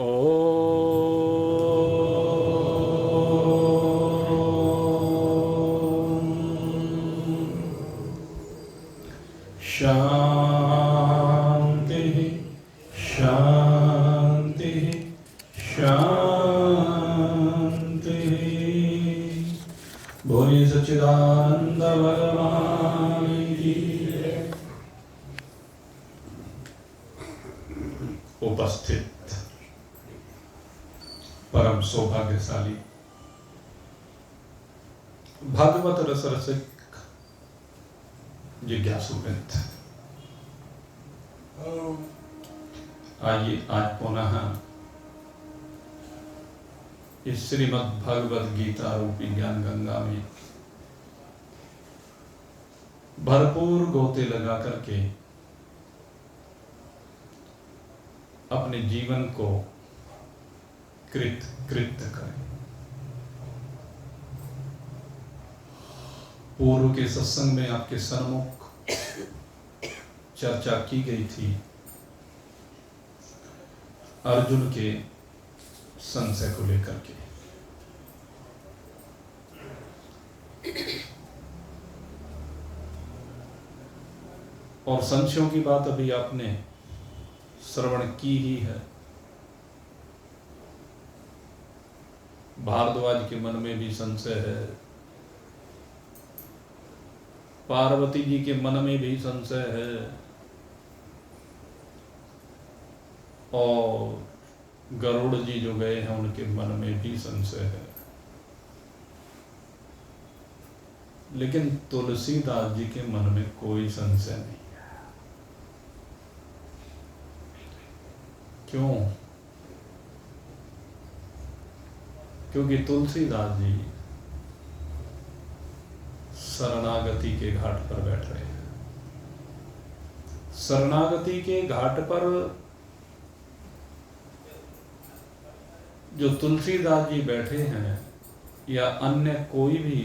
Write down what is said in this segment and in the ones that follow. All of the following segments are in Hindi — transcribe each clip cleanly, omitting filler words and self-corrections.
शांति शांति शांति। बोलिए सच्चिदानंद भगवान की। उपस्थित परम सौभाग्यशाली भागवत रस रसिक जिज्ञासुवृंद, आइए आज पुनः इस श्रीमद् भगवद गीता रूपी ज्ञान गंगा में भरपूर गोते लगा करके अपने जीवन को कृत करें। पूर्व के सत्संग में आपके सन्मुख चर्चा की गई थी अर्जुन के संशय को लेकर के। और संशयों की बात अभी आपने श्रवण की ही है। भारद्वाज के मन में भी संशय है, पार्वती जी के मन में भी संशय है, और गरुड़ जी जो गए हैं उनके मन में भी संशय है। लेकिन तुलसीदास जी के मन में कोई संशय नहीं है। क्यों? क्योंकि तुलसीदास जी शरणागति के घाट पर बैठ रहे हैं। शरणागति के घाट पर जो तुलसीदास जी बैठे हैं या अन्य कोई भी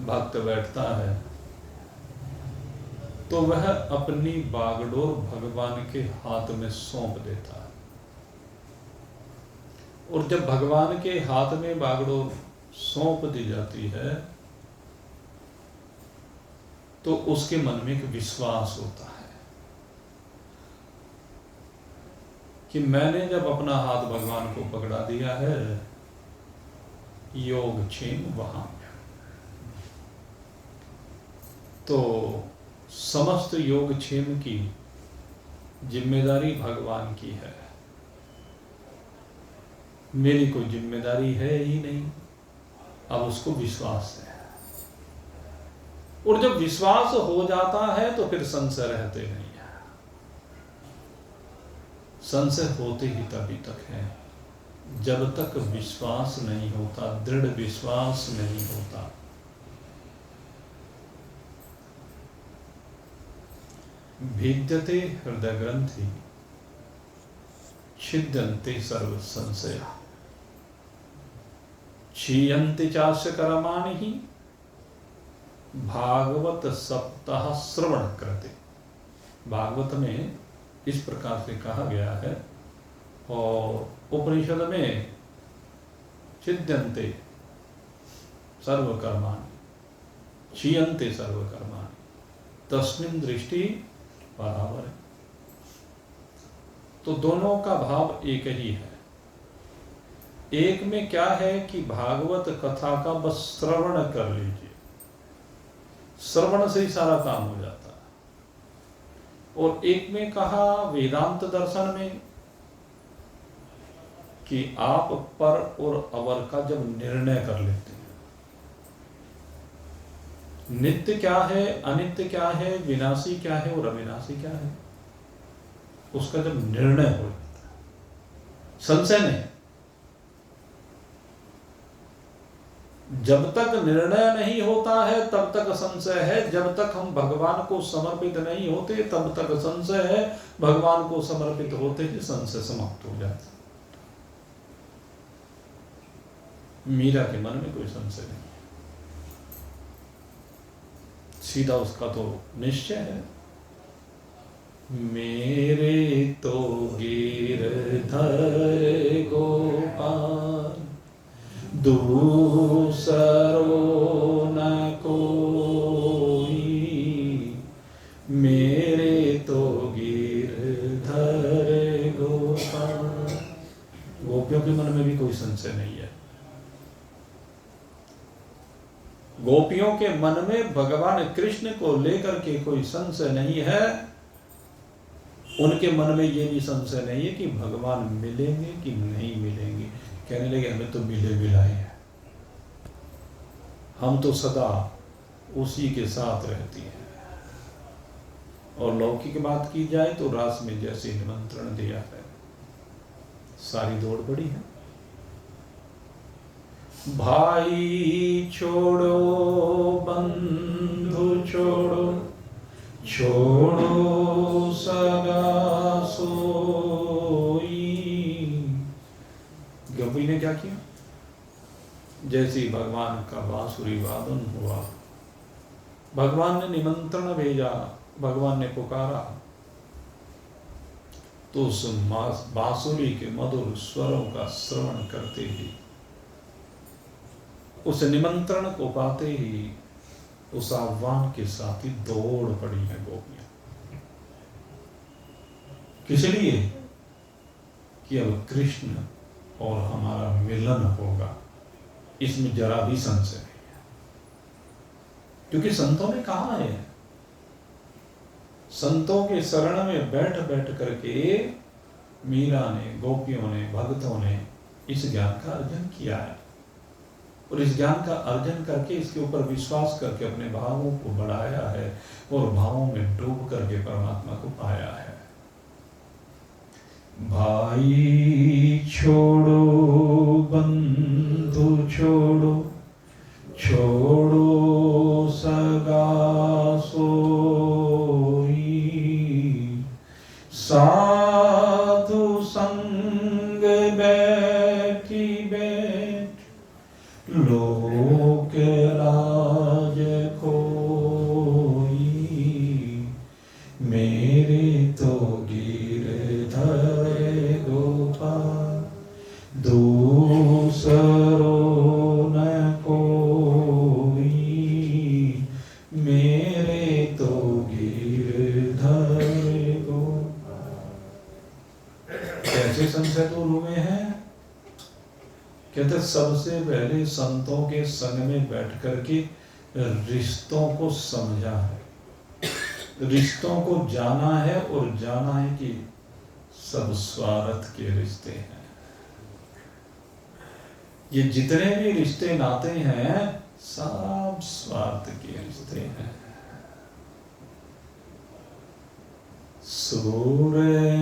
भक्त बैठता है तो वह अपनी बागडोर भगवान के हाथ में सौंप देता है। और जब भगवान के हाथ में बागडोर सौंप दी जाती है तो उसके मन में एक विश्वास होता है कि मैंने जब अपना हाथ भगवान को पकड़ा दिया है, योगक्षेम वहां। तो समस्त योगक्षेम की जिम्मेदारी भगवान की है, मेरी कोई जिम्मेदारी है ही नहीं। अब उसको विश्वास है, और जब विश्वास हो जाता है तो फिर संशय रहते नहीं है। संशय होते ही तभी तक है जब तक विश्वास नहीं होता, दृढ़ विश्वास नहीं होता। भिद्यते हृदय ग्रंथि छिद्यन्ते सर्व संशय क्षीयन्ते चास्य कर्माणि ही भागवत सप्ताह श्रवण करते। भागवत में इस प्रकार से कहा गया है, और उपनिषद में छिद्यन्ते सर्वकर्माणि क्षीयन्ते सर्वकर्माणि तस्मिन् दृष्टि बराबर है। तो दोनों का भाव एक ही है। एक में क्या है कि भागवत कथा का बस श्रवण कर लीजिए, श्रवण से ही सारा काम हो जाता है। और एक में कहा वेदांत दर्शन में कि आप पर और अवर का जब निर्णय कर लेते हैं, नित्य क्या है, अनित्य क्या है, विनाशी क्या है और अविनाशी क्या है, उसका जब निर्णय हो जाता है, संशय नहीं। जब तक निर्णय नहीं होता है तब तक संशय है, जब तक हम भगवान को समर्पित नहीं होते तब तक संशय है, भगवान को समर्पित होते ही संशय समाप्त हो जाता है। मीरा के मन में कोई संशय नहीं, सीधा उसका तो निश्चय है। मेरे तो गिरधर गिरधर गोपाल, दूसरो न कोई, मेरे तो गिरधर गोपाल। गोपियों के मन में भी कोई संशय नहीं है। गोपियों के मन में भगवान कृष्ण को लेकर के कोई संशय नहीं है। उनके मन में ये भी संशय नहीं है कि भगवान मिलेंगे कि नहीं मिलेंगे। कहने लगे हमें तो मिले मिलाए हैं, हम तो सदा उसी के साथ रहती हैं। और लौकिक बात की जाए तो रास में जैसे निमंत्रण दिया है, सारी दौड़ पड़ी है। भाई छोड़ो, बंधु छोड़ो, छोड़ो सगा सोई। गोपी ने क्या किया? जैसे ही भगवान का बांसुरी वादन हुआ, भगवान ने निमंत्रण भेजा, भगवान ने पुकारा, तो उस बांसुरी के मधुर स्वरों का श्रवण करते ही, उस निमंत्रण को पाते ही उस आह्वान के साथ ही दौड़ पड़ी है गोपियां। किस लिए? कि अब कृष्ण और हमारा मिलन होगा, इसमें जरा भी संशय नहीं है। क्योंकि संतों ने कहा है, संतों के शरण में बैठ बैठ करके मीरा ने, गोपियों ने, भक्तों ने इस ज्ञान का अर्जन किया है। और इस ज्ञान का अर्जन करके, इसके ऊपर विश्वास करके अपने भावों को बढ़ाया है और भावों में डूब करके परमात्मा को पाया है। भाई छोड़ो, बंधु छोड़ो, छोड़ो सगा सोई, साधु संग बैठी बैठ, लोक लाज खोई, मेरे तो गिरधर गोपाल, दूसरो न कोई, मेरे तो गिरधर गोपाल। कैसे संशय दूर हुए हैं? कहते सबसे पहले संतों के संग में बैठ करके रिश्तों को समझा है, रिश्तों को जाना है, और जाना है कि सब स्वार्थ के रिश्ते हैं। ये जितने भी रिश्ते नाते हैं सब स्वार्थ के रिश्ते हैं। सूर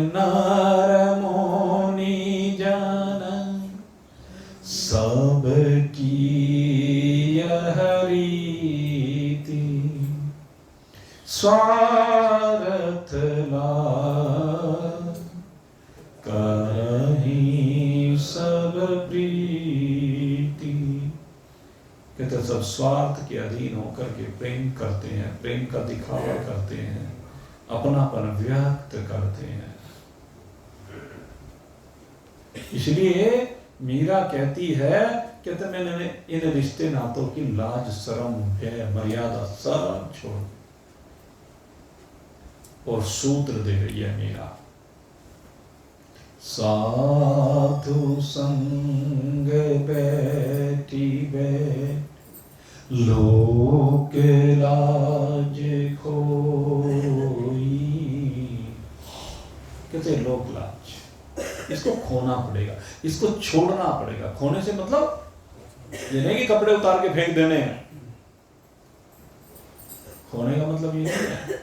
नर मोनी जान सब की यह रीति, स्वार्थ लाभ करहीं सब प्रीति। कहते सब स्वार्थ के अधीन होकर के प्रेम करते हैं, प्रेम का दिखावा करते हैं, अपनापन व्यक्त करते हैं। इसलिए मीरा कहती है, कहते मैंने इन रिश्ते नातों की लाज, शर्म, भय, मर्यादा सब छोड़ और सूत्र दे रही है मीरा। साधु संग बैठी बैठ, लोक लाज खोई। कहते लोक लाज, इसको खोना पड़ेगा, इसको छोड़ना पड़ेगा। खोने से मतलब ये नहीं कि कपड़े उतार के फेंक देने हैं। खोने का मतलब ये नहीं है।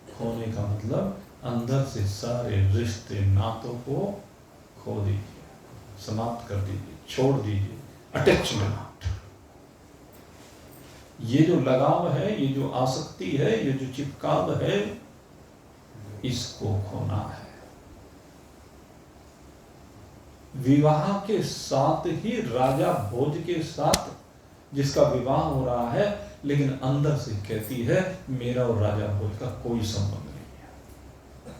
खोने का मतलब अंदर से सारे रिश्ते नातों को खो दीजिए, समाप्त कर दीजिए, छोड़ दीजिए। अटैचमेंट, ये जो लगाव है, ये जो आसक्ति है, ये जो चिपकाव है, इसको खोना है। विवाह के साथ ही राजा भोज के साथ जिसका विवाह हो रहा है, लेकिन अंदर से कहती है मेरा और राजा भोज का कोई संबंध नहीं है।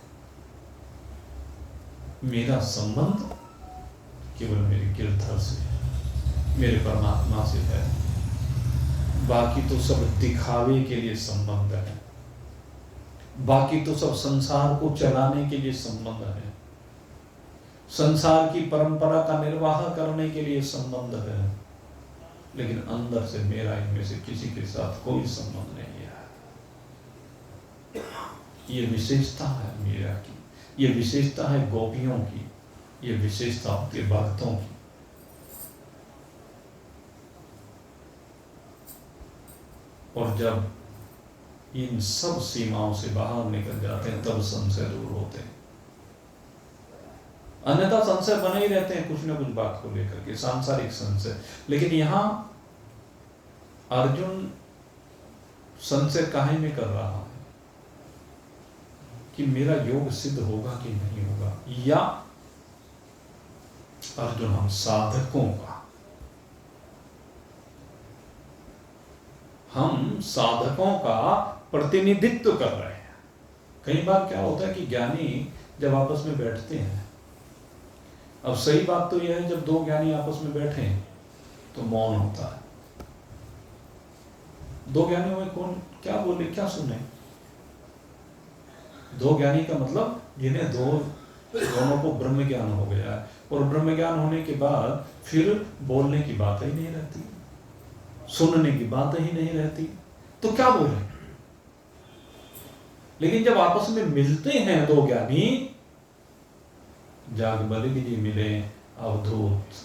मेरा संबंध केवल मेरे गिरधर से, मेरे परमात्मा से है। बाकी तो सब दिखावे के लिए संबंध है, बाकी तो सब संसार को चलाने के लिए संबंध है, संसार की परंपरा का निर्वाह करने के लिए संबंध है, लेकिन अंदर से मेरा इनमें से किसी के साथ कोई संबंध नहीं है। ये विशेषता है मीरा की, ये विशेषता है गोपियों की, ये विशेषता के भक्तों की। और जब इन सब सीमाओं से बाहर निकल जाते हैं तब संशय दूर होते हैं। अन्यथा संशय बने ही रहते हैं कुछ न कुछ बात को लेकर के, सांसारिक संशय। लेकिन यहां अर्जुन संशय काहे में कर रहा है कि मेरा योग सिद्ध होगा कि नहीं होगा, या अर्जुन हम साधकों का, हम साधकों का प्रतिनिधित्व कर रहे हैं। कई बार क्या होता है कि ज्ञानी जब आपस में बैठते हैं, अब सही बात तो यह है जब दो ज्ञानी आपस में बैठे तो मौन होता है। दो ज्ञानियों में कौन क्या बोले क्या सुने? दो ज्ञानी का मतलब जिन्हें दोनों को ब्रह्म ज्ञान हो गया है, और ब्रह्म ज्ञान होने के बाद फिर बोलने की बात ही नहीं रहती, सुनने की बात ही नहीं रहती, तो क्या बोले? लेकिन जब आपस में मिलते हैं दो ज्ञानी, जागबल्कि जी मिले, अवधूत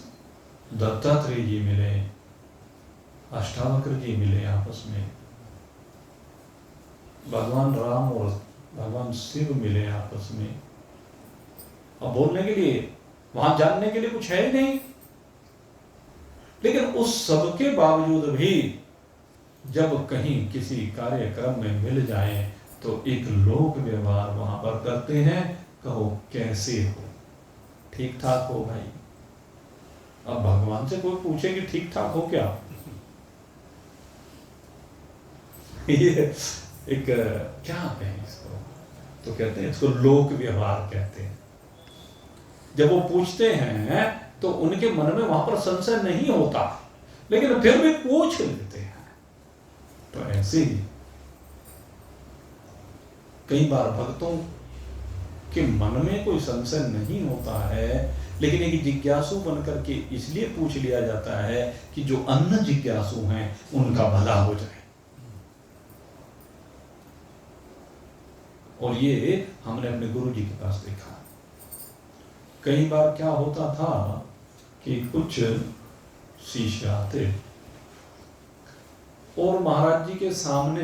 दत्तात्रेय जी मिले, अष्टावक्र जी मिले आपस में, भगवान राम और भगवान शिव मिले आपस में, अब बोलने के लिए वहां जानने के लिए कुछ है ही नहीं। लेकिन उस सब के बावजूद भी जब कहीं किसी कार्यक्रम में मिल जाए तो एक लोक व्यवहार वहां पर करते हैं। कहो कैसे हो? ठीक ठाक हो भाई। अब भगवान से कोई पूछे कि ठीक ठाक हो क्या, ये एक क्या कहें इसको, तो कहते हैं इसको लोक व्यवहार कहते हैं। जब वो पूछते हैं तो उनके मन में वहां पर संशय नहीं होता, लेकिन फिर भी पूछ लेते हैं। तो ऐसे ही कई बार भक्तों के मन में कोई संशय नहीं होता है, लेकिन एक जिज्ञासु बनकर के इसलिए पूछ लिया जाता है कि जो अन्य जिज्ञासु हैं उनका भला हो जाए। और ये हमने अपने गुरु जी के पास देखा। कई बार क्या होता था कि कुछ शिष्य आते और महाराज जी के सामने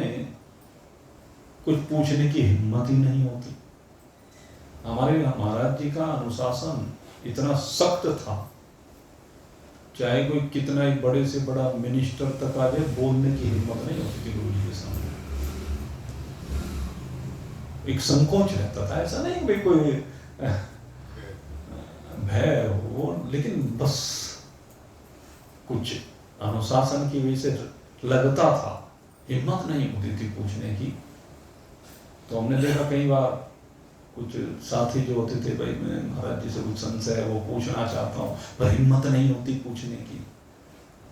कुछ पूछने की हिम्मत ही नहीं होती। हमारे महाराज जी का अनुशासन इतना सख्त था, चाहे कोई कितना ही बड़े से बड़ा मिनिस्टर तक आ जाए, बोलने की हिम्मत नहीं होती थी गुरु जी के सामने। एक संकोच रहता था, ऐसा नहीं भाई कोई भय हो, लेकिन बस कुछ अनुशासन की वजह से लगता था, हिम्मत नहीं होती थी पूछने की। तो हमने देखा कई बार कुछ साथी जो होते थे, भाई मैं महाराज जी से कुछ संशय है वो पूछना चाहता हूँ, पर हिम्मत नहीं होती पूछने की।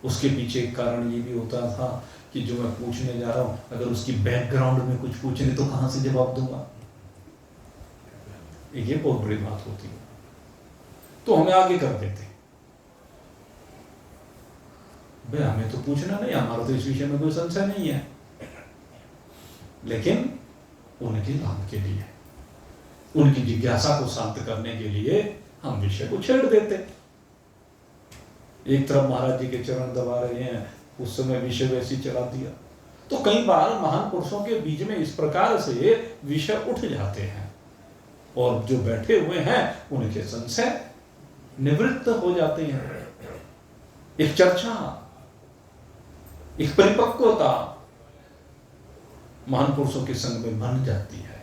उसके पीछे एक कारण ये भी होता था कि जो मैं पूछने जा रहा हूँ अगर उसकी बैकग्राउंड में कुछ पूछने तो कहाँ से जवाब दूंगा, ये बहुत बड़ी बात होती है। तो हमें आगे कर देते, भाई हमें तो पूछना नहीं, हमारा तो इस विषय में कोई संशय नहीं है, लेकिन उनके लाभ के लिए, उनकी जिज्ञासा को शांत करने के लिए हम विषय को छेड़ देते। एक तरफ महाराज जी के चरण दबा रहे हैं, उस समय विषय वैसी चला दिया। तो कई बार महान पुरुषों के बीच में इस प्रकार से विषय उठ जाते हैं और जो बैठे हुए हैं उनके संशय निवृत्त हो जाते हैं। एक चर्चा, एक परिपक्वता महान पुरुषों के संग में बन जाती है।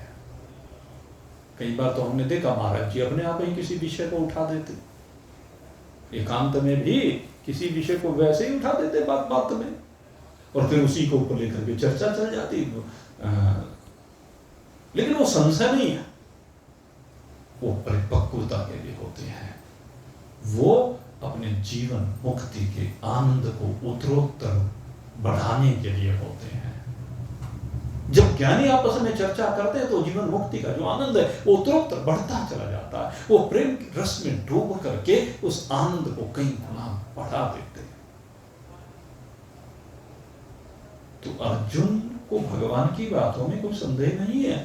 कई बार तो हमने देखा महाराज जी अपने आप ही किसी विषय को उठा देते, एकांत में भी किसी विषय को वैसे ही उठा देते बात बात में, और फिर उसी को ऊपर लेकर के चर्चा चल जाती। लेकिन वो संशय नहीं है, वो परिपक्वता के लिए होते हैं, वो अपने जीवन मुक्ति के आनंद को उत्तरोत्तर बढ़ाने के लिए होते हैं। जब ज्ञानी आपस में चर्चा करते हैं तो जीवन मुक्ति का जो आनंद है वो उत्तरोत्तर बढ़ता चला जाता है। वो प्रेम के रस में डूब करके उस आनंद को कई गुना बढ़ा देते हैं। तो अर्जुन को भगवान की बातों में कोई संदेह नहीं है,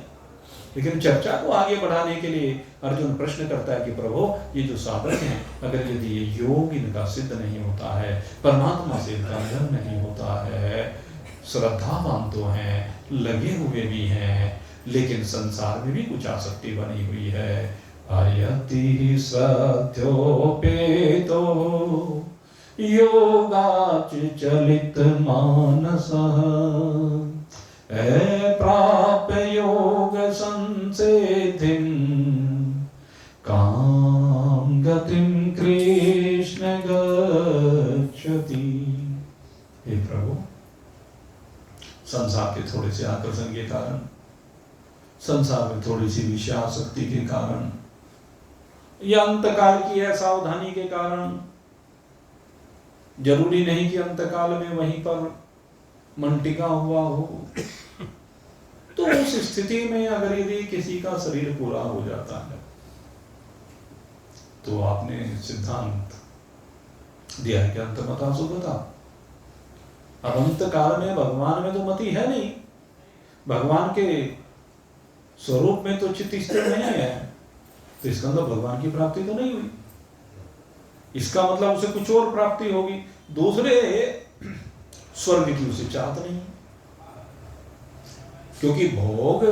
लेकिन चर्चा को आगे बढ़ाने के लिए अर्जुन प्रश्न करता है कि प्रभु, ये जो साधक हैं, अगर यदि ये योग इनका सिद्ध नहीं होता है, परमात्मा से इनका मिलन नहीं होता है, श्रद्धावान तो हैं, लगे हुए भी हैं, लेकिन संसार में भी कुछ आसक्ति बनी हुई है। आयति सत्योपेतो योगाच चलित मानसः प्राप्य योग संसिद्धिं काम गतिं कृष्ण गच्छति। हे प्रभु, संसार के थोड़े से आकर्षण के कारण, संसार में थोड़ी सी विषयासक्ति के कारण, या अंतकाल की असावधानी के कारण, जरूरी नहीं कि अंतकाल में वहीं पर मन टिका हुआ हो, तो उस स्थिति में अगर यदि किसी का शरीर पूरा हो जाता है तो आपने सिद्धांत दिया है कि अंतमता सुखता। अब अंत काल में भगवान में तो मति है नहीं, भगवान के स्वरूप में तो चित्त स्थिर नहीं है, तो इसका मतलब भगवान की प्राप्ति तो नहीं हुई। इसका मतलब उसे कुछ और प्राप्ति होगी, दूसरे स्वर्ग की उसे चाहत नहीं, क्योंकि भोग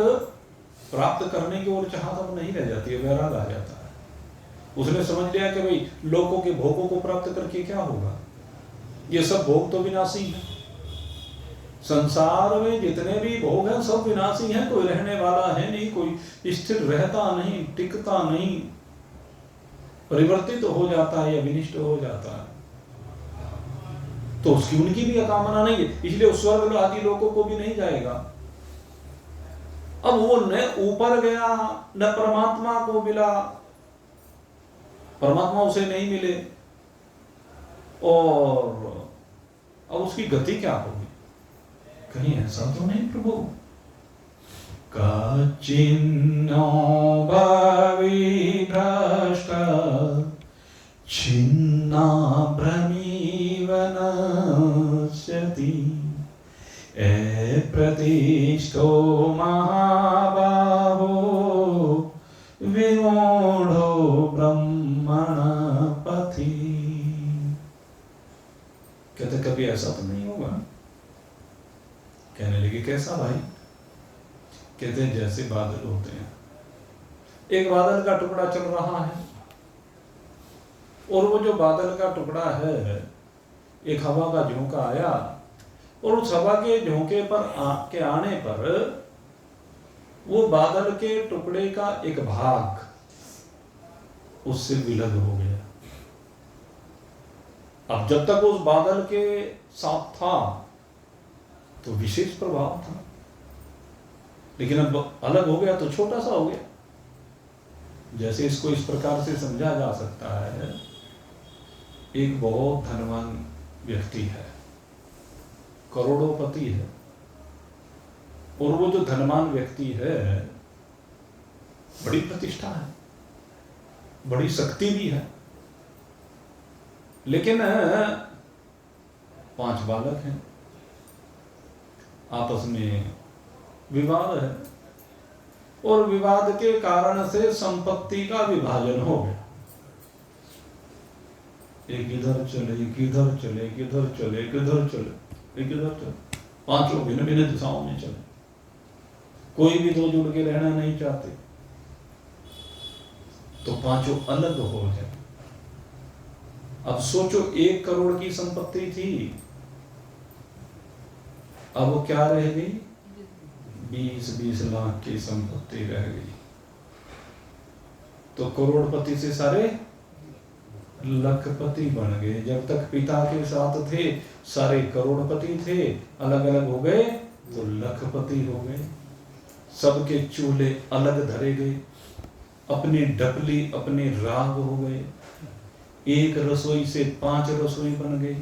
प्राप्त करने की ओर चाहत अब नहीं रह जाती है, वैराग आ जाता है। उसने समझ लिया कि भाई लोगों के भोगों को प्राप्त करके क्या होगा, ये सब भोग तो विनाशी है। संसार में जितने भी भोग हैं सब विनाशी हैं, कोई रहने वाला है नहीं, कोई स्थिर रहता नहीं, टिकता नहीं, परिवर्तित हो जाता है या विनिष्ट हो जाता है। तो उसकी उनकी भी कामना नहीं है, इसलिए उस स्वर्ग आदि लोगों को भी नहीं जाएगा। अब वो न ऊपर गया न परमात्मा को मिला, परमात्मा उसे नहीं मिले, और अब उसकी गति क्या होगी? कहीं ऐसा तो नहीं प्रभु? कचिन्नो भवि भ्रष्ट छिन्ना भ्रमीव नश्यति प्रतिष्ठो महाबाहो विमूढ़ो ब्रह्मण पथि। कहते कभी ऐसा तो नहीं होगा? कहने लगे कैसा भाई? कहते हैं जैसे बादल होते हैं, एक बादल का टुकड़ा चल रहा है और वो जो बादल का टुकड़ा है, एक हवा का झोंका आया और उस हवा के झोंके पर के आने पर वो बादल के टुकड़े का एक भाग उससे विलग हो गया। अब जब तक उस बादल के साथ था तो विशेष प्रभाव था, लेकिन अब अलग हो गया तो छोटा सा हो गया। जैसे इसको इस प्रकार से समझा जा सकता है, एक बहुत धनवान व्यक्ति है, करोड़ोंपति है, और वो जो धनवान व्यक्ति है बड़ी प्रतिष्ठा है, बड़ी शक्ति भी है, लेकिन 5 बालक हैं, आपस में विवाद है और विवाद के कारण से संपत्ति का विभाजन हो गया। एक इधर चले, एक इधर चले, एक इधर चले, एक इधर चले, एक इधर चले, 5 भिन्न भिन्न दिशाओं में चले, कोई भी 2 जुड़ के रहना नहीं चाहते, तो 5 अलग हो जाए। अब सोचो 1 करोड़ की संपत्ति थी, अब वो क्या रह गई? 20-20 लाख की संपत्ति रह गई। तो करोड़पति से सारे लखपति बन गए। जब तक पिता के साथ थे सारे करोड़पति थे, अलग अलग हो गए तो लखपति हो गए। सबके चूल्हे अलग धरे गए, अपनी ढपली अपने राग हो गए। एक रसोई से 5 रसोई बन गई।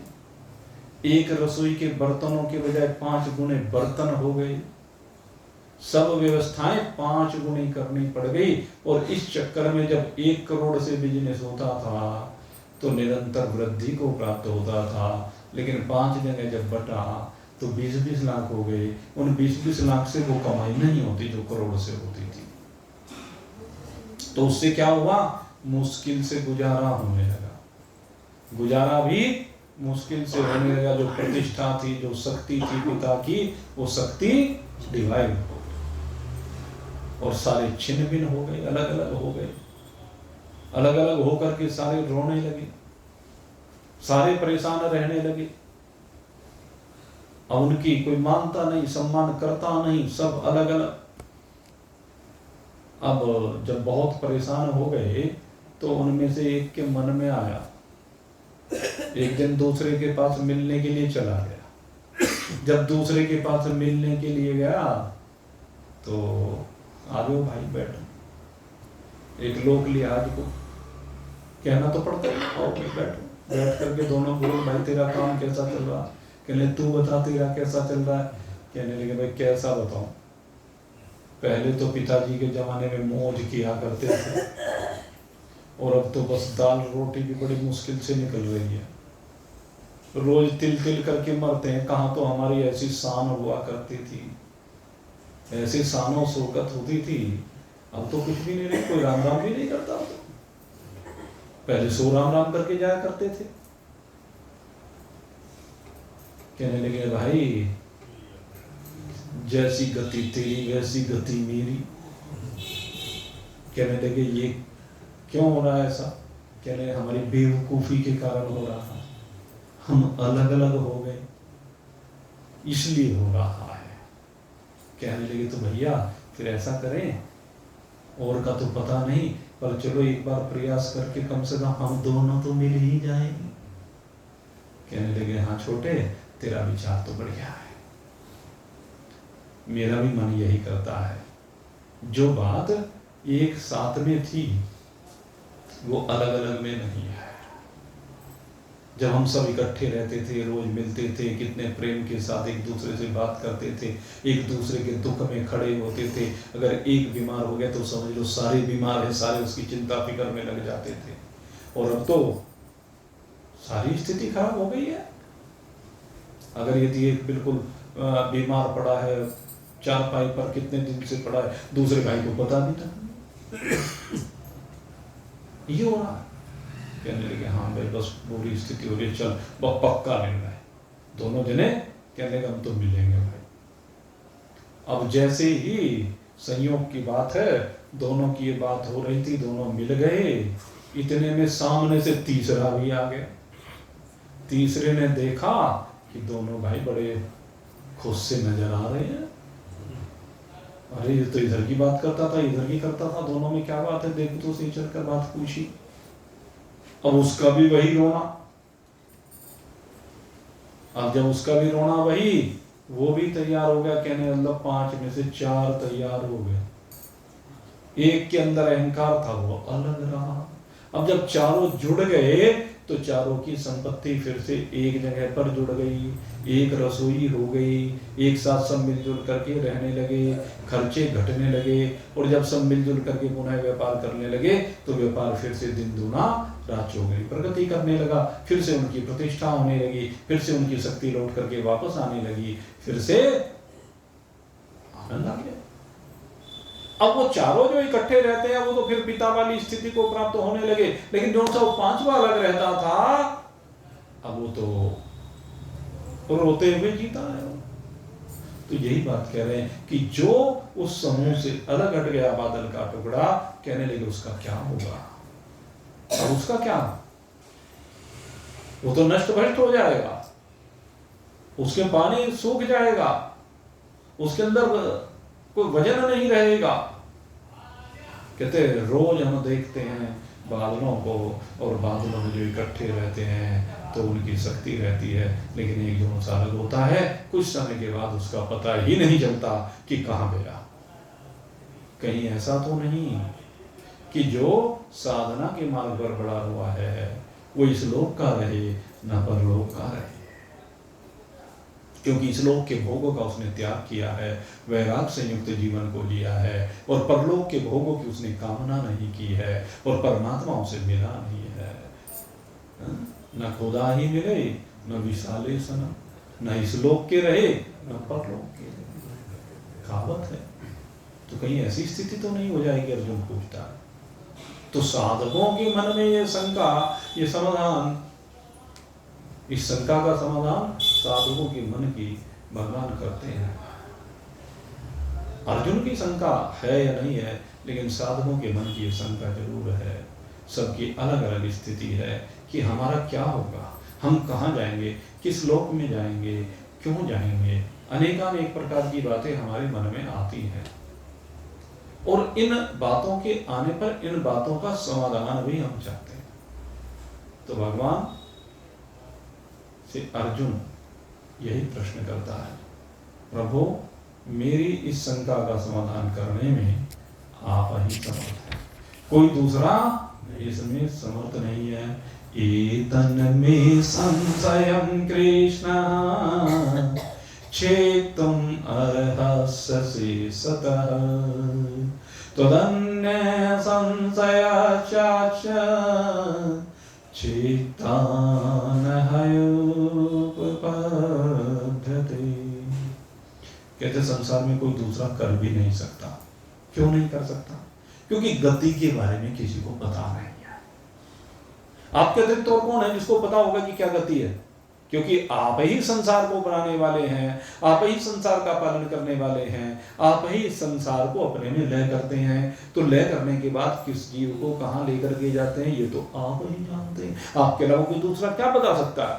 एक रसोई के बर्तनों के बजाय 5 गुने बर्तन हो गए। सब व्यवस्थाएं 5 गुनी करनी पड़ गई। और इस चक्कर में जब 1 करोड़ से बिजनेस होता था तो निरंतर वृद्धि को प्राप्त होता था, लेकिन 5 जगह जब बटा तो 20-20 लाख हो गए। उन 20-20 लाख से वो कमाई नहीं होती जो करोड़ से होती थी। तो उससे क्या हुआ? मुश्किल से गुजारा होने लगा। गुजारा भी मुश्किल से होने लगा। जो प्रतिष्ठा थी, जो शक्ति थी पिता की, वो शक्ति डिवाइड हो गई और सारे छिन्न भिन्न हो गए, अलग अलग हो गए। अलग अलग होकर के सारे रोने लगे, सारे परेशान रहने लगे। अब उनकी कोई मानता नहीं, सम्मान करता नहीं, सब अलग अलग। अब जब बहुत परेशान हो गए तो उनमें से एक के मन में आया, एक दिन दूसरे के पास मिलने के लिए चला गया। जब दूसरे के पास मिलने के लिए गया तो आ जाओ भाई बैठो। एक लोक लिहाज को कहना तो पड़ता है, आओ बैठो। बैठ करके दोनों बोलो, भाई तेरा काम कैसा चल रहा? कहने तू बता तेरा कैसा चल रहा है? कहने लगे भाई कैसा बताऊं, पहले तो पिताजी के जमाने में मौज किया करते थे और अब तो बस दाल रोटी भी बड़ी मुश्किल से निकल रही है। रोज तिल तिल करके मरते हैं। कहाँ तो हमारी ऐसी शान हुआ करती थी, ऐसी शानो शौकत होती थी। अब तो कुछ भी नहीं रही, कोई राम राम भी नहीं करता। पहले 100 राम राम करके जाया करते थे। कहने लगे भाई जैसी गति तेरी वैसी गति मेरी। कहने लगे ये क्यों हो रहा है ऐसा? कहने हमारी बेवकूफी के कारण हो रहा है, हम अलग अलग हो गए इसलिए हो रहा है। कहने लगे तो भैया फिर ऐसा करें, और का तो पता नहीं, पर चलो एक बार प्रयास करके कम से कम हम दोनों तो मिल ही जाएंगे। कहने लगे हाँ छोटे, तेरा विचार तो बढ़िया है, मेरा भी मन यही करता है। जो बात एक साथ में थी वो अलग अलग में नहीं है। जब हम सब इकट्ठे रहते थे, रोज मिलते थे, कितने प्रेम के साथ एक दूसरे से बात करते थे, एक दूसरे के दुख में खड़े होते थे। अगर एक बीमार हो गया तो समझ लो सारे बीमार हैं, सारे उसकी चिंता फिक्र में लग जाते थे। और अब तो सारी स्थिति खराब हो गई है। अगर यदि एक बिल्कुल बीमार पड़ा है, चारपाई पर कितने दिन से पड़ा है, दूसरे भाई को पता भी था। ये हो रहा है। कहने लगे हाँ भाई बस बुरी स्थिति हो गई, चल पक्का मिलना है। दोनों जने कहने लगे हम तो मिलेंगे भाई। अब जैसे ही संयोग की बात है, दोनों की ये बात हो रही थी, दोनों मिल गए। इतने में सामने से तीसरा भी आ गया। तीसरे ने देखा कि दोनों भाई बड़े खुश से नजर आ रहे हैं। अरे ये तो इधर की बात करता था, इधर की करता था, दोनों में क्या बात है? देख तो सही चल कर बात पूछी। अब उसका भी वही रोना। अब जब उसका भी रोना वही, वो भी तैयार हो गया। कहने मतलब 5 में से 4 तैयार हो गए। एक के अंदर अहंकार था, वो अलग रहा। अब जब चारों जुड़ गए तो चारों की संपत्ति फिर से एक जगह पर जुड़ गई, एक रसोई हो गई, एक साथ सब मिलजुल करके रहने लगे, खर्चे घटने लगे। और जब सब मिलजुल करके पुनः व्यापार करने लगे तो व्यापार फिर से दिन दूना रात चौगुनी प्रगति करने लगा। फिर से उनकी प्रतिष्ठा होने लगी, फिर से उनकी शक्ति लौट करके वापस आने लगी, फिर से आनंद आ गया। अब वो चारों जो इकट्ठे रहते हैं वो तो फिर पिता वाली स्थिति को प्राप्त होने लगे। लेकिन जो सा वो 5वां अलग रहता था, अब वो तो रोते हुए जीता है। तो यही बात कह रहे हैं कि जो उस समूह से अलग हट गया बादल का टुकड़ा, कहने लगे उसका क्या होगा? अब उसका क्या? वो तो नष्ट भ्रष्ट हो जाएगा, उसके पानी सूख जाएगा, उसके अंदर कोई वजन नहीं रहेगा। कहते रोज हम देखते हैं बादलों को, और बादलों में जो इकट्ठे रहते हैं तो उनकी शक्ति रहती है, लेकिन एक जो सा अलग होता है, कुछ समय के बाद उसका पता ही नहीं चलता कि कहाँ गया। कहीं ऐसा तो नहीं कि जो साधना के मार्ग पर बढ़ा हुआ है वो इस लोक का रहे न परलोक का रहे, क्योंकि इस लोक के भोगों का उसने त्याग किया है, वैराग से युक्त जीवन को लिया है, और परलोक के भोगों की उसने कामना नहीं की है, और परमात्मा उसे मिला नहीं है। न खुदा ही मिले, न विशाले सनम, न इस लोक के रहे न परलोक के रहे। कहावत है। तो कहीं ऐसी स्थिति तो नहीं हो जाएगी, अर्जुन पूछता है। तो साधकों के मन में ये शंका, ये समाधान, इस शंका का समाधान साधकों के मन की भगवान करते हैं। अर्जुन की शंका है या नहीं है, लेकिन साधकों के मन की शंका जरूर है। सबकी अलग अलग स्थिति है कि हमारा क्या होगा, हम कहाँ जाएंगे, किस लोक में जाएंगे, क्यों जाएंगे। अनेकानेक प्रकार की बातें हमारे मन में आती हैं, और इन बातों के आने पर इन बातों का समाधान भी हम चाहते हैं। तो भगवान से अर्जुन यही प्रश्न करता है, प्रभु मेरी इस शंका का समाधान करने में आप ही समर्थ हैं, कोई दूसरा इसमें समर्थ नहीं है। एतन में संशयं कृष्ण चेतुम अर्हसि सतः त्वदन्य संशयाच्च चेतान हयोपपद्यते। कहते संसार में कोई दूसरा कर भी नहीं सकता। क्यों नहीं कर सकता? क्योंकि गति के बारे में किसी को पता नहीं है। आपके अतिरिक्त और कौन है जिसको पता होगा कि क्या गति है? क्योंकि आप ही संसार को बनाने वाले हैं, आप ही संसार का पालन करने वाले हैं, आप ही संसार को अपने में लय करते हैं। तो लय करने के बाद किस जीव को कहाँ लेकर के जाते हैं ये तो आप ही जानते हैं। आपके अलावा कोई दूसरा क्या बता सकता है?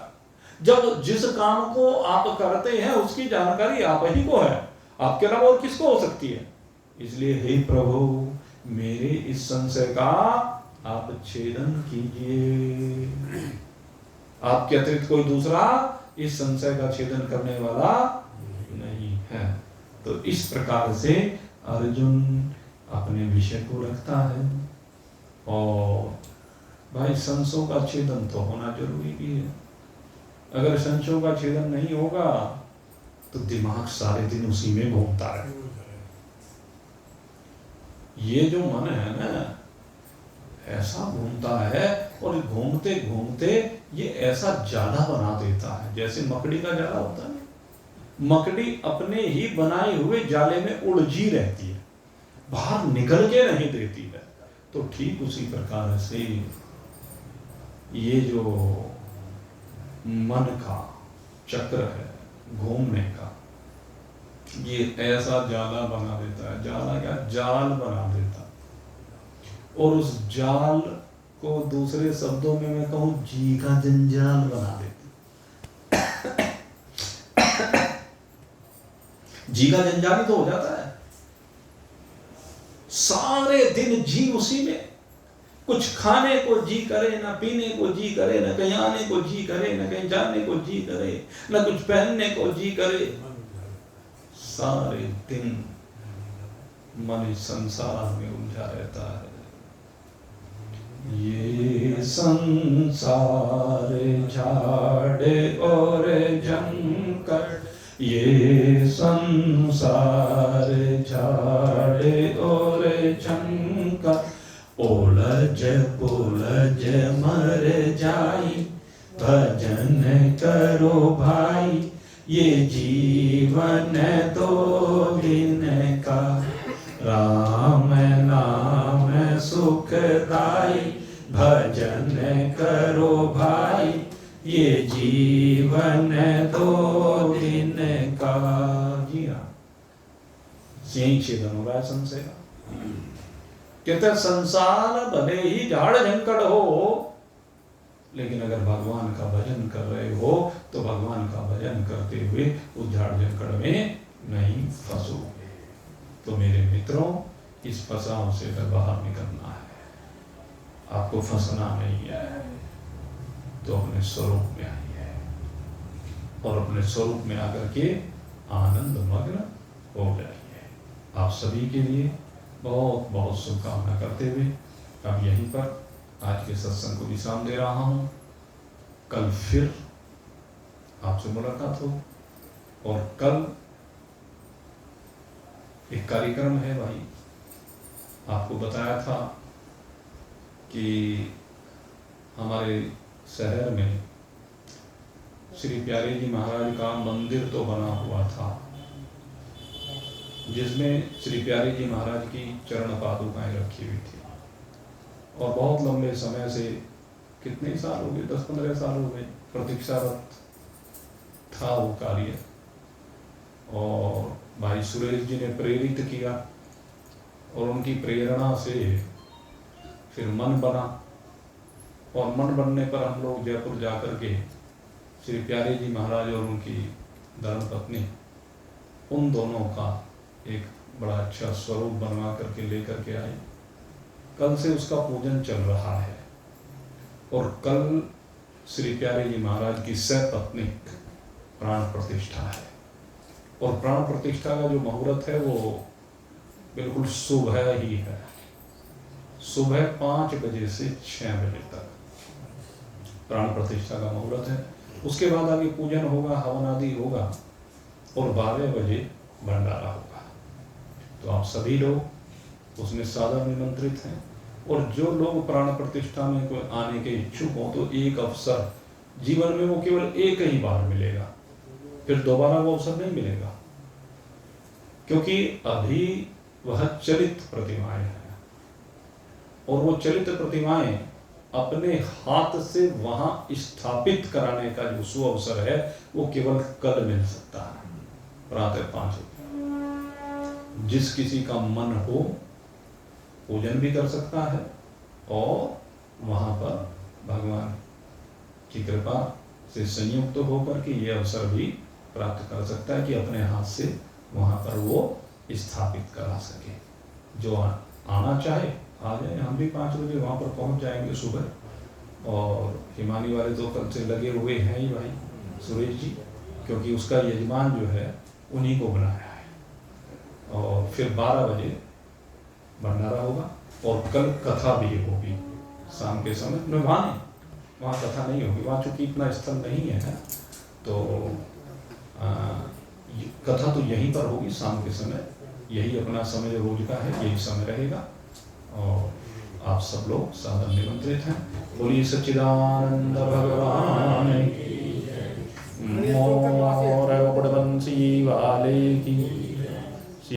जब जिस काम को आप करते हैं उसकी जानकारी आप ही को है, आपके अलावा और किसको हो सकती है? इसलिए हे प्रभु मेरे इस संशय का आप छेदन कीजिए। आपके अतिरिक्त कोई दूसरा इस संशय का छेदन करने वाला नहीं है। तो इस प्रकार से अर्जुन अपने विषय को रखता है। और भाई संशयों का छेदन तो होना जरूरी भी है। अगर संशयों का छेदन नहीं होगा तो दिमाग सारे दिन उसी में घूमता है। ये जो मन है ना ऐसा घूमता है, और घूमते घूमते ये ऐसा जाला बना देता है जैसे मकड़ी का जाला होता है। मकड़ी अपने ही बनाए हुए जाले में उलझी रहती है, बाहर निकल के नहीं देती है। तो ठीक उसी प्रकार से ये जो मन का चक्र है घूमने का, ये ऐसा जाला बना देता है। जाला क्या? जाल बना देता है। और उस जाल को दूसरे शब्दों में मैं कहूं जी का जंजाल बना देती। जी का जंजाल ही तो हो जाता है। सारे दिन जी उसी में, कुछ खाने को जी करे, ना पीने को जी करे, ना कहीं आने को जी करे, ना कहीं जाने को जी करे, ना कुछ पहनने को जी करे। सारे दिन मन संसार में उलझा रहता है। ये संसार झाड़े और जंकर, ये संसार झाड़े और जंकर, ओलझ पुलझ मर जाई, भजन करो भाई, ये जीवन दो दिन का, राम नाम सुखदाई, भजन करो भाई, ये जीवन दो दिन का। जी हाँ, यही छेदन हो रहा है संशय का। कहते संसार भले ही झाड़ झंकड़ हो, लेकिन अगर भगवान का भजन कर रहे हो तो भगवान का भजन करते हुए उस झाड़ झंकड़ में नहीं फंसोगे। तो मेरे मित्रों, इस फसाव से बाहर निकलना है, आपको फंसना नहीं है। तो अपने स्वरूप में आइए और अपने स्वरूप में आकर के आनंद मग्न हो जाइए। आप सभी के लिए बहुत बहुत शुभकामना करते हुए अब यहीं पर आज के सत्संग को विश्राम दे रहा हूँ। कल फिर आपसे मुलाकात हो। और कल एक कार्यक्रम है भाई, आपको बताया था कि हमारे शहर में श्री प्यारे जी महाराज का मंदिर तो बना हुआ था, जिसमें श्री प्यारे जी महाराज की चरण पादुकाएं रखी हुई थी। और बहुत लंबे समय से, कितने साल हो गए, 10-15 साल हो गए, प्रतीक्षारत था वो कार्य। और भाई सुरेश जी ने प्रेरित किया और उनकी प्रेरणा से फिर मन बना। और मन बनने पर हम लोग जयपुर जाकर के श्री प्यारे जी महाराज और उनकी धर्मपत्नी, उन दोनों का एक बड़ा अच्छा स्वरूप बनवा करके लेकर के आए। कल से उसका पूजन चल रहा है। और कल श्री प्यारे जी महाराज की सपत्नीक प्राण प्रतिष्ठा है। और प्राण प्रतिष्ठा का जो मुहूर्त है वो बिल्कुल सुबह ही है, सुबह 5 बजे से 6 बजे तक प्राण प्रतिष्ठा का मुहूर्त है। उसके बाद आगे पूजन होगा, हवन आदि होगा और 12 बजे भंडारा होगा। तो आप सभी लोग उसमें सादर निमंत्रित हैं। और जो लोग प्राण प्रतिष्ठा में कोई आने के इच्छुक हों तो एक अवसर जीवन में वो केवल एक ही बार मिलेगा, फिर दोबारा वो अवसर नहीं मिलेगा। क्योंकि अभी वह चलित प्रतिमाएं हैं और वो चलित प्रतिमाएं अपने हाथ से वहां स्थापित कराने का जो सुअवसर है वो केवल कल मिल सकता है, प्रातः 5 बजे। जिस किसी का मन हो पूजन भी कर सकता है और वहां पर भगवान की कृपा से संयुक्त होकर के ये अवसर भी प्राप्त कर सकता है कि अपने हाथ से वहां पर वो स्थापित करा सके। जो आना चाहे आ जाए, हम भी 5 बजे वहां पर पहुंच जाएंगे सुबह। और हिमानी वाले तो कल से लगे हुए हैं ही भाई सुरेश जी, क्योंकि उसका यजमान जो है उन्हीं को बनाया है। और फिर 12 बजे भंडारा होगा और कल कथा भी होगी शाम के समय। वहाँ कथा नहीं होगी, वहाँ चूंकि इतना स्थल नहीं है तो कथा तो यहीं पर होगी शाम के समय। यही अपना समय जो रोज का है यही समय रहेगा। और आप सब लोग सादर निमंत्रित हैं। बोलिए सच्चिदानंद भगवान की, मोर बड़बंसी वाले की।